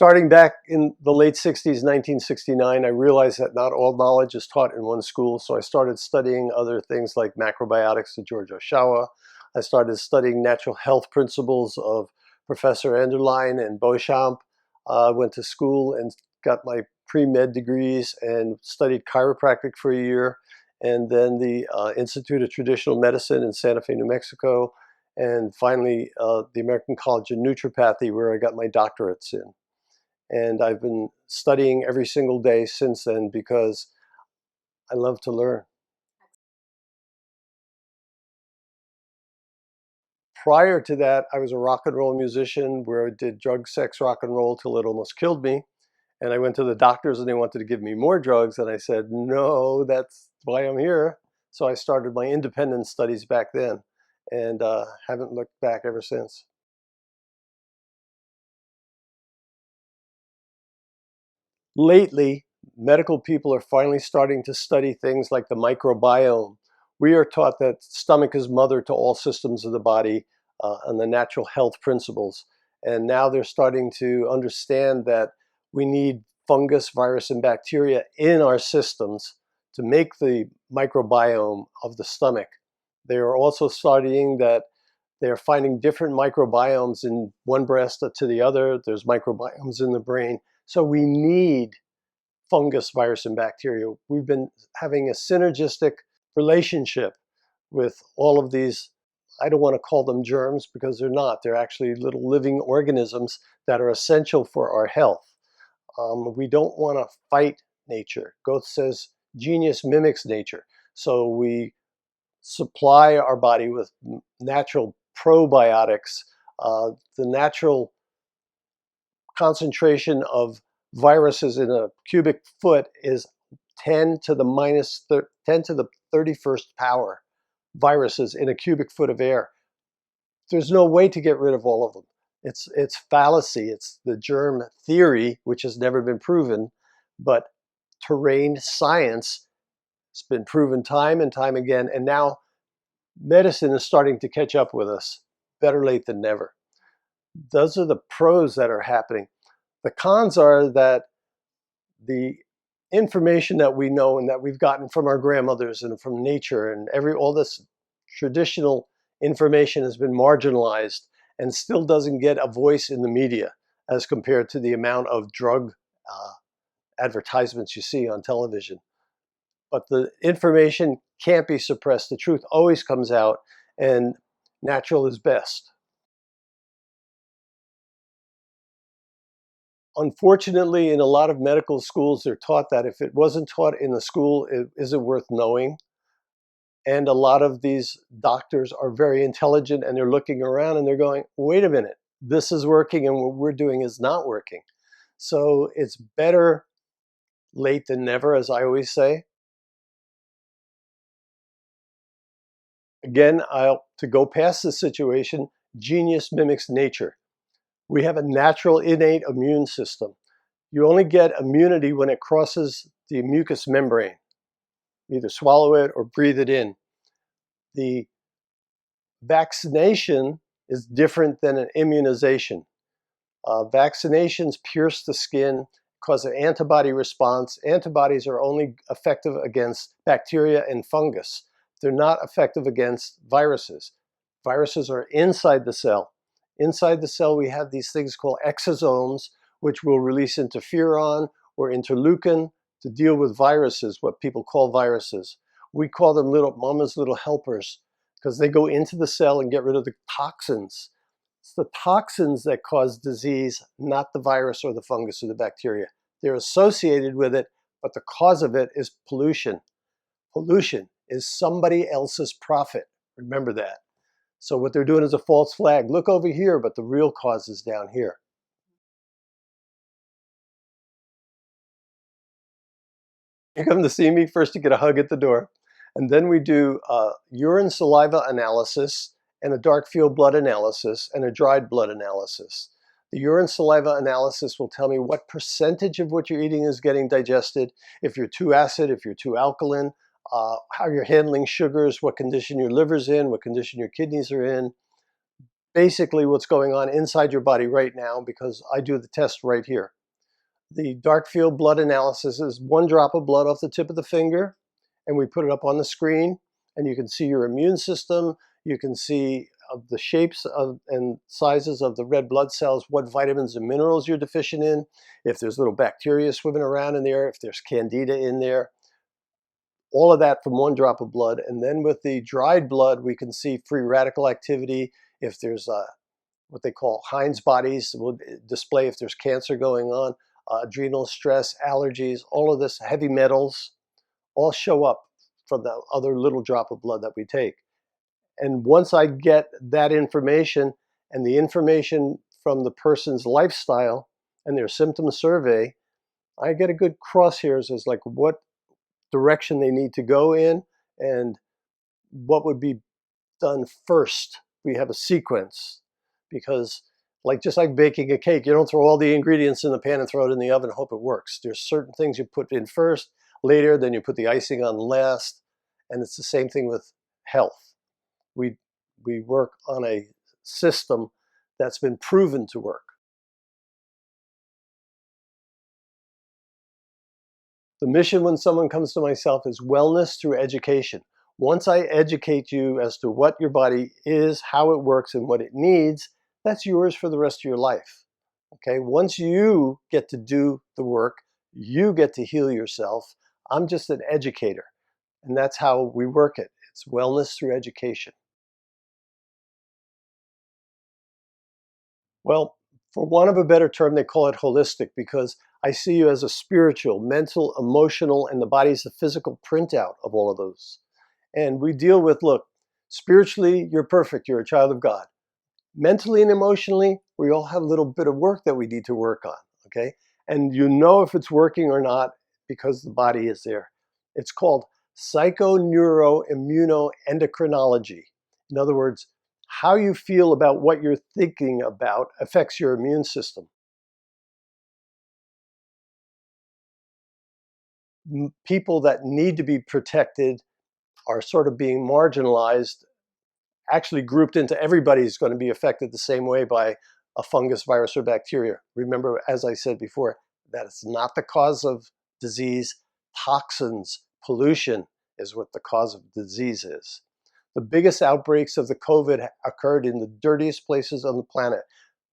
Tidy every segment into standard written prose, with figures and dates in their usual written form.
Starting back in the late 60s, 1969, I realized that not all knowledge is taught in one school, so I started studying other things like macrobiotics of George Oshawa. I started studying natural health principles of Professor Enderlein and Beauchamp. I went to school and got my pre-med degrees and studied chiropractic for a year, and then the Institute of Traditional Medicine in Santa Fe, New Mexico, and finally the American College of Nutripathy, where I got my doctorates in. And I've been studying every single day since then because I love to learn. Prior to that, I was a rock and roll musician where I did drug, sex, rock and roll till it almost killed me. And I went to the doctors and they wanted to give me more drugs. And I said, no, that's why I'm here. So I started my independent studies back then and haven't looked back ever since. Lately, medical people are finally starting to study things like the microbiome. We are taught that stomach is mother to all systems of the body and the natural health principles. And now they're starting to understand that we need fungus, virus, and bacteria in our systems to make the microbiome of the stomach. They are also studying that they're finding different microbiomes in one breast to the other. There's microbiomes in the brain. So we need fungus, virus, and bacteria. We've been having a synergistic relationship with all of these. I don't want to call them germs because they're not. They're actually little living organisms that are essential for our health. We don't want to fight nature. Goethe says genius mimics nature. So we supply our body with natural probiotics. The natural concentration of viruses in a cubic foot is 10 to the 31st power viruses in a cubic foot of air. There's no way to get rid of all of them. It's fallacy. It's the germ theory, which has never been proven, but terrain science has been proven time and time again, and now medicine is starting to catch up with us. Better late than never. Those are the pros that are happening. The cons are that the information that we know and that we've gotten from our grandmothers and from nature and all this traditional information has been marginalized and still doesn't get a voice in the media as compared to the amount of drug advertisements you see on television. But the information can't be suppressed. The truth always comes out, and natural is best. Unfortunately, in a lot of medical schools, they're taught that if it wasn't taught in the school, it isn't worth knowing. And a lot of these doctors are very intelligent and they're looking around and they're going, wait a minute, this is working and what we're doing is not working. So it's better late than never, as I always say. Again, to go past this situation, genius mimics nature. We have a natural innate immune system. You only get immunity when it crosses the mucous membrane. Either swallow it or breathe it in. The vaccination is different than an immunization. Vaccinations pierce the skin, cause an antibody response. Antibodies are only effective against bacteria and fungus. They're not effective against viruses. Viruses are inside the cell. Inside the cell, we have these things called exosomes, which will release interferon or interleukin to deal with viruses, what people call viruses. We call them little mama's little helpers because they go into the cell and get rid of the toxins. It's the toxins that cause disease, not the virus or the fungus or the bacteria. They're associated with it, but the cause of it is pollution. Pollution is somebody else's profit. Remember that. So what they're doing is a false flag. Look over here, but the real cause is down here. You come to see me, first you get a hug at the door. And then we do urine saliva analysis and a darkfield blood analysis and a dried blood analysis. The urine saliva analysis will tell me what percentage of what you're eating is getting digested, if you're too acid, if you're too alkaline, how you're handling sugars, what condition your liver's in, what condition your kidneys are in. basically what's going on inside your body right now, because I do the test right here. The darkfield blood analysis is 1 drop of blood off the tip of the finger, and we put it up on the screen, and you can see your immune system. You can see the shapes and sizes of the red blood cells, what vitamins and minerals you're deficient in, if there's little bacteria swimming around in there, if there's candida in there, all of that from 1 drop of blood. And then with the dried blood, we can see free radical activity. If there's what they call Heinz bodies, will display if there's cancer going on, adrenal stress, allergies, all of this, heavy metals, all show up from the other little drop of blood that we take. And once I get that information and the information from the person's lifestyle and their symptom survey, I get a good crosshairs as like what direction they need to go in and what would be done first. We have a sequence, because just like baking a cake, you don't throw all the ingredients in the pan and throw it in the oven and hope it works. There's certain things you put in first, later, then you put the icing on last. And it's the same thing with health. We work on a system that's been proven to work. The mission when someone comes to myself is wellness through education. Once I educate you as to what your body is, how it works, and what it needs, that's yours for the rest of your life. Okay? Once you get to do the work, you get to heal yourself. I'm just an educator, and that's how we work it. It's wellness through education. Well, for want of a better term, they call it holistic, because I see you as a spiritual, mental, emotional, and the body's the physical printout of all of those. And we deal with, look, spiritually, you're perfect. You're a child of God. Mentally and emotionally, we all have a little bit of work that we need to work on, okay? And you know if it's working or not because the body is there. It's called psychoneuroimmunoendocrinology. In other words, how you feel about what you're thinking about affects your immune system. People that need to be protected are sort of being marginalized, actually grouped into everybody's going to be affected the same way by a fungus, virus, or bacteria. Remember, as I said before, that it's not the cause of disease. Toxins, pollution is what the cause of disease is. The biggest outbreaks of the COVID occurred in the dirtiest places on the planet.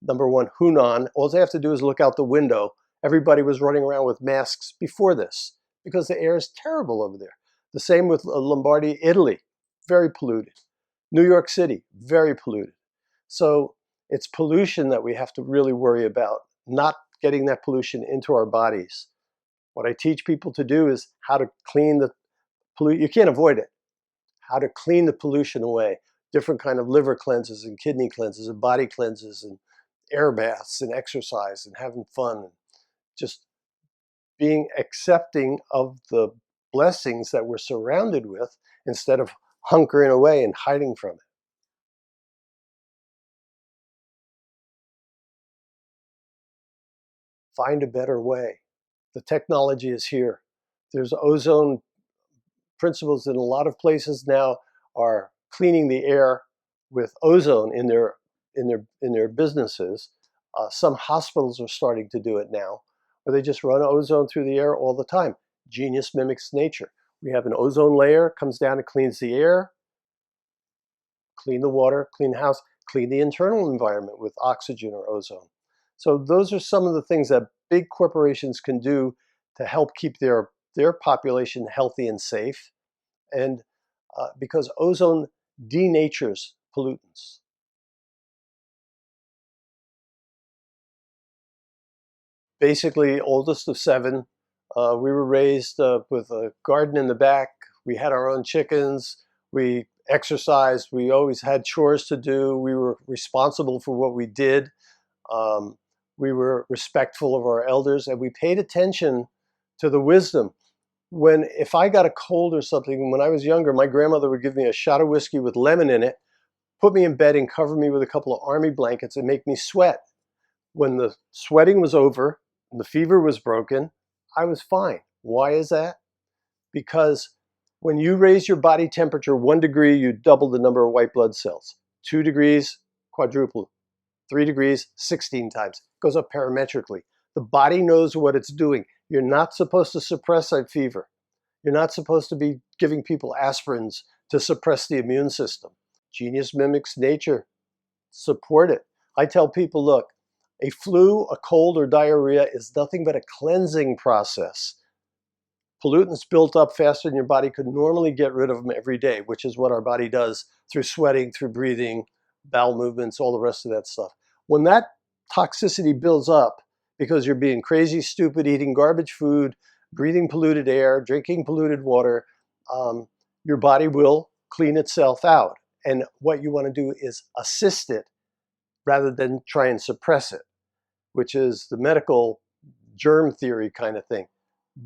Number one, Hunan. All they have to do is look out the window. Everybody was running around with masks before this because the air is terrible over there. The same with Lombardy, Italy, very polluted. New York City, very polluted. So it's pollution that we have to really worry about, not getting that pollution into our bodies. What I teach people to do is how to clean the pollution. You can't avoid it. How to clean the pollution away. Different kind of liver cleanses and kidney cleanses and body cleanses and air baths and exercise and having fun and just being accepting of the blessings that we're surrounded with instead of hunkering away and hiding from it. Find a better way. The technology is here. There's ozone principles in a lot of places now are cleaning the air with ozone in their businesses. Some hospitals are starting to do it now, where they just run ozone through the air all the time. Genius mimics nature. We have an ozone layer, comes down and cleans the air, clean the water, clean the house, clean the internal environment with oxygen or ozone. So those are some of the things that big corporations can do to help keep their population healthy and safe. And because ozone denatures pollutants. Basically, oldest of 7. We were raised with a garden in the back. We had our own chickens. We exercised. We always had chores to do. We were responsible for what we did. We were respectful of our elders, and we paid attention to the wisdom. If I got a cold or something, when I was younger, my grandmother would give me a shot of whiskey with lemon in it, put me in bed and cover me with a couple of army blankets and make me sweat. When the sweating was over and the fever was broken, I was fine. Why is that? Because when you raise your body temperature 1 degree, you double the number of white blood cells. 2 degrees, quadruple. 3 degrees, 16 times. Goes up parametrically. The body knows what it's doing. You're not supposed to suppress a fever. You're not supposed to be giving people aspirins to suppress the immune system. Genius mimics nature. Support it. I tell people, look, a flu, a cold, or diarrhea is nothing but a cleansing process. Pollutants built up faster than your body could normally get rid of them every day, which is what our body does through sweating, through breathing, bowel movements, all the rest of that stuff. When that toxicity builds up because you're being crazy, stupid, eating garbage food, breathing polluted air, drinking polluted water, your body will clean itself out. And what you want to do is assist it rather than try and suppress it, which is the medical germ theory kind of thing.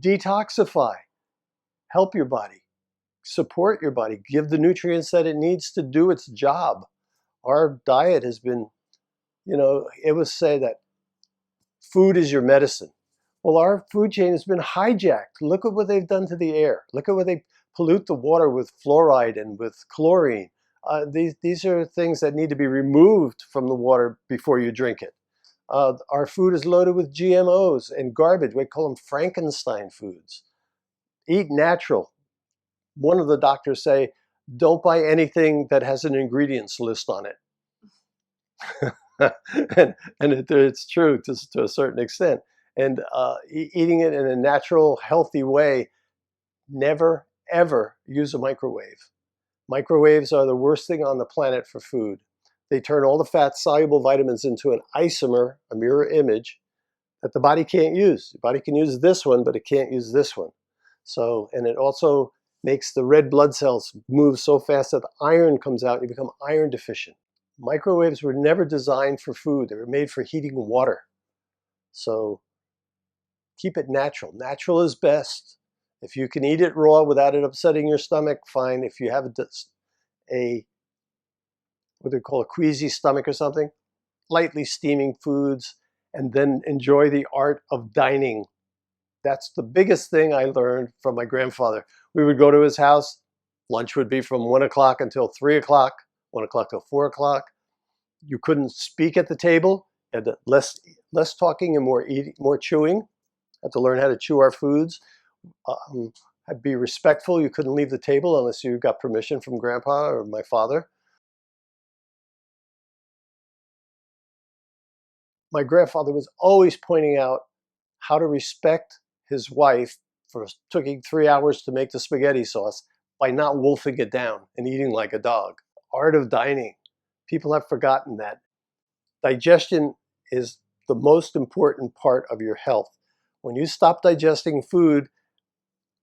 Detoxify, help your body, support your body, give the nutrients that it needs to do its job. Our diet has been, it was said that food is your medicine. Well, our food chain has been hijacked. Look at what they've done to the air. Look at what they pollute the water with fluoride and with chlorine. These are things that need to be removed from the water before you drink it. Our food is loaded with GMOs and garbage. We call them Frankenstein foods. Eat natural. One of the doctors say, don't buy anything that has an ingredients list on it. and it's true to a certain extent. And eating it in a natural, healthy way, never, ever use a microwave. Microwaves are the worst thing on the planet for food. They turn all the fat-soluble vitamins into an isomer, a mirror image, that the body can't use. The body can use this one, but it can't use this one. So, and it also makes the red blood cells move so fast that the iron comes out and you become iron deficient. Microwaves were never designed for food. They were made for heating water. So keep it natural. Natural is best. If you can eat it raw without it upsetting your stomach, fine. If you have what they call a queasy stomach or something, lightly steaming foods, and then enjoy the art of dining. That's the biggest thing I learned from my grandfather. We would go to his house. Lunch would be from 1 o'clock until 3 o'clock, 1 o'clock till 4 o'clock. You couldn't speak at the table. You had less talking and more eating, more chewing. Had to learn how to chew our foods. Be respectful. You couldn't leave the table unless you got permission from Grandpa or my father. My grandfather was always pointing out how to respect his wife for taking 3 hours to make the spaghetti sauce by not wolfing it down and eating like a dog. Art of dining. People have forgotten that. Digestion is the most important part of your health. When you stop digesting food,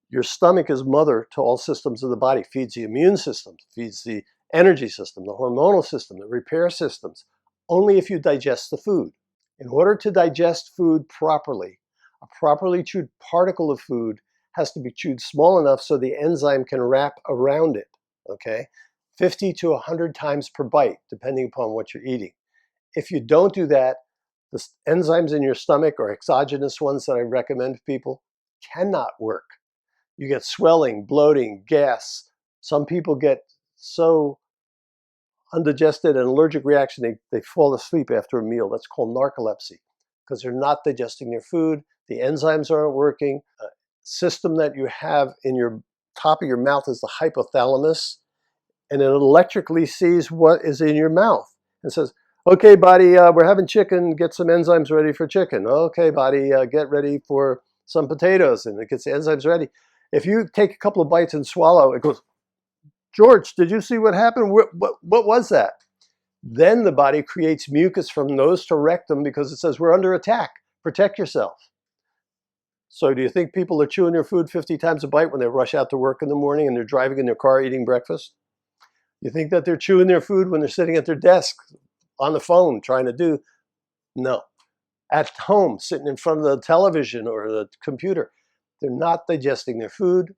your stomach is mother to all systems of the body, feeds the immune system, feeds the energy system, the hormonal system, the repair systems, only if you digest the food. In order to digest food properly, a properly chewed particle of food has to be chewed small enough so the enzyme can wrap around it, okay? 50 to 100 times per bite, depending upon what you're eating. If you don't do that, the enzymes in your stomach, or exogenous ones that I recommend to people, cannot work. You get swelling, bloating, gas. Some people get so undigested and allergic reaction, they fall asleep after a meal. That's called narcolepsy because they're not digesting their food. The enzymes aren't working. A system that you have in your top of your mouth is the hypothalamus, and it electrically sees what is in your mouth and says, okay, body, we're having chicken, get some enzymes ready for chicken. Okay, body, get ready for some potatoes, and it gets the enzymes ready. If you take a couple of bites and swallow, it goes, George, did you see what happened? What was that? Then the body creates mucus from nose to rectum because it says we're under attack. Protect yourself. So do you think people are chewing their food 50 times a bite when they rush out to work in the morning and they're driving in their car eating breakfast? You think that they're chewing their food when they're sitting at their desk on the phone trying to do? No. At home, sitting in front of the television or the computer, they're not digesting their food.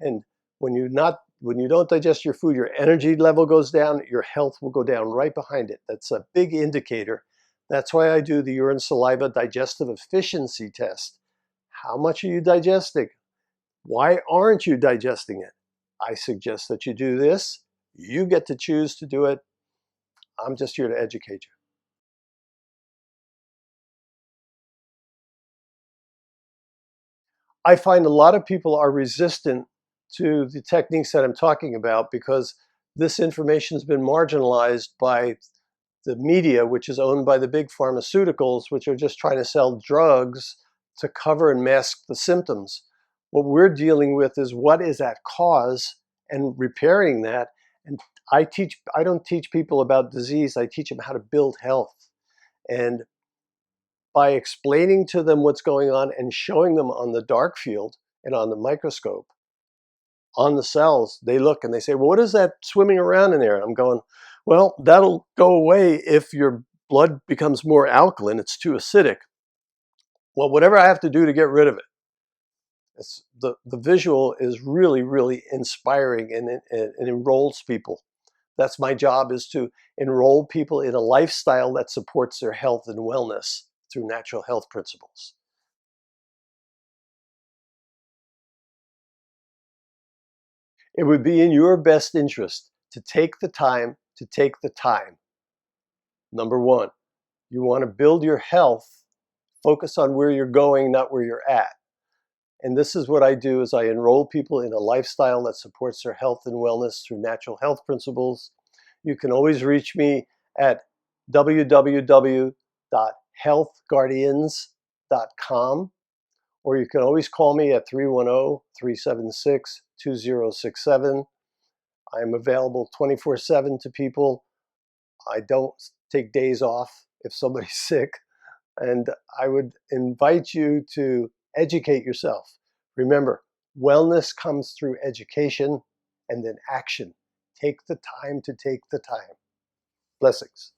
And when you don't digest your food, your energy level goes down, your health will go down right behind it. That's a big indicator. That's why I do the urine saliva digestive efficiency test. How much are you digesting? Why aren't you digesting it? I suggest that you do this. You get to choose to do it I'm just here to educate you. I find a lot of people are resistant to the techniques that I'm talking about because this information has been marginalized by the media, which is owned by the big pharmaceuticals, which are just trying to sell drugs to cover and mask the symptoms. What we're dealing with is what is at cause and repairing that. And I don't teach people about disease, I teach them how to build health. And by explaining to them what's going on and showing them on the dark field and on the microscope, on the cells, they look and they say, well, what is that swimming around in there? And I'm going, well, that'll go away if your blood becomes more alkaline. It's too acidic. Well, whatever I have to do to get rid of it. The visual is really, really inspiring, and it enrolls people. That's my job, is to enroll people in a lifestyle that supports their health and wellness through natural health principles. It would be in your best interest to take the time to take the time. Number one, you want to build your health, focus on where you're going, not where you're at. And this is what I do, is I enroll people in a lifestyle that supports their health and wellness through natural health principles. You can always reach me at www.healthguardians.com, or you can always call me at 310-376-2067. I'm available 24/7 to people. I don't take days off if somebody's sick. And I would invite you to educate yourself. Remember, wellness comes through education and then action. Take the time to take the time. Blessings.